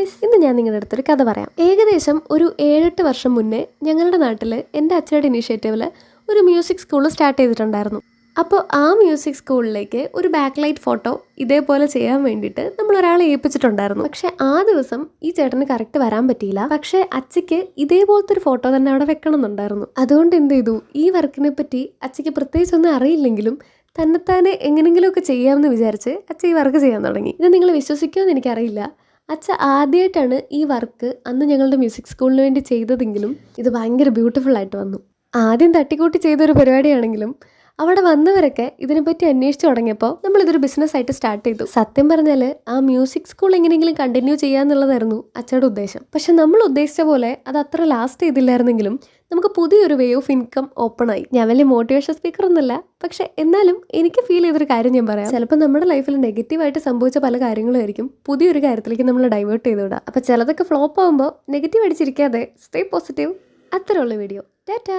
Guys, ഇന്ന് ഞാൻ നിങ്ങളുടെ അടുത്തൊരു കഥ പറയാം. ഏകദേശം ഒരു 7-8 വർഷം മുന്നേ ഞങ്ങളുടെ നാട്ടിൽ എൻ്റെ അച്ഛയുടെ ഇനീഷ്യേറ്റീവിൽ ഒരു മ്യൂസിക് സ്കൂൾ സ്റ്റാർട്ട് ചെയ്തിട്ടുണ്ടായിരുന്നു. അപ്പോൾ ആ മ്യൂസിക് സ്കൂളിലേക്ക് ഒരു ബാക്ക് ലൈറ്റ് ഫോട്ടോ ഇതേപോലെ ചെയ്യാൻ വേണ്ടിയിട്ട് നമ്മൾ ഒരാളെ ഏൽപ്പിച്ചിട്ടുണ്ടായിരുന്നു. പക്ഷെ ആ ദിവസം ഈ ചേട്ടന് കറക്റ്റ് വരാൻ പറ്റിയില്ല. പക്ഷേ അച്ഛയ്ക്ക് ഇതേപോലത്തെ ഒരു ഫോട്ടോ തന്നെ അവിടെ വെക്കണം എന്നുണ്ടായിരുന്നു. അതുകൊണ്ട് എന്ത് ചെയ്തു, ഈ വർക്കിനെ പറ്റി അച്ഛയ്ക്ക് പ്രത്യേകിച്ചൊന്നും അറിയില്ലെങ്കിലും തന്നെത്താനെ എങ്ങനെയെങ്കിലുമൊക്കെ ചെയ്യാമെന്ന് വിചാരിച്ച് അച്ഛ ഈ വർക്ക് ചെയ്യാൻ തുടങ്ങി. ഇത് നിങ്ങൾ വിശ്വസിക്കുമെന്ന് എനിക്കറിയില്ല. അച്ഛ ആദ്യമായിട്ടാണ് ഈ വർക്ക് അന്ന് ഞങ്ങളുടെ മ്യൂസിക് സ്കൂളിന് വേണ്ടി ചെയ്തതെങ്കിലും ഇത് ഭയങ്കര ബ്യൂട്ടിഫുൾ ആയിട്ട് വന്നു. ആദ്യം തട്ടിക്കൂട്ടി ചെയ്തൊരു പരിപാടിയാണെങ്കിലും അവിടെ വന്നവരൊക്കെ ഇതിനെപ്പറ്റി അന്വേഷിച്ച് തുടങ്ങിയപ്പോൾ നമ്മളിതൊരു ബിസിനസ്സായിട്ട് സ്റ്റാർട്ട് ചെയ്തു. സത്യം പറഞ്ഞാൽ ആ മ്യൂസിക് സ്കൂൾ എങ്ങനെയെങ്കിലും കണ്ടിന്യൂ ചെയ്യാന്നുള്ളതായിരുന്നു അച്ഛയുടെ ഉദ്ദേശം. പക്ഷെ നമ്മൾ ഉദ്ദേശിച്ച പോലെ അത് അത്ര ലാസ്റ്റ് ചെയ്തില്ലായിരുന്നെങ്കിലും നമുക്ക് പുതിയൊരു വേ ഓഫ് ഇൻകം ഓപ്പൺ ആയി. ഞാൻ വലിയ മോട്ടിവേഷൻ സ്പീക്കർ ഒന്നുമല്ല, പക്ഷെ എന്നാലും എനിക്ക് ഫീൽ ചെയ്തൊരു കാര്യം ഞാൻ പറയാം. ചിലപ്പോൾ നമ്മുടെ ലൈഫിൽ നെഗറ്റീവായിട്ട് സംഭവിച്ച പല കാര്യങ്ങളായിരിക്കും പുതിയൊരു കാര്യത്തിലേക്ക് നമ്മൾ ഡൈവേർട്ട് ചെയ്ത് വിടുക. അപ്പോൾ ചിലതൊക്കെ ഫ്ലോപ്പ് ആകുമ്പോൾ നെഗറ്റീവ് അടിച്ചിരിക്കാതെ സ്റ്റേ പോസിറ്റീവ്. അത്രയുള്ള വീഡിയോ. ടാറ്റാ.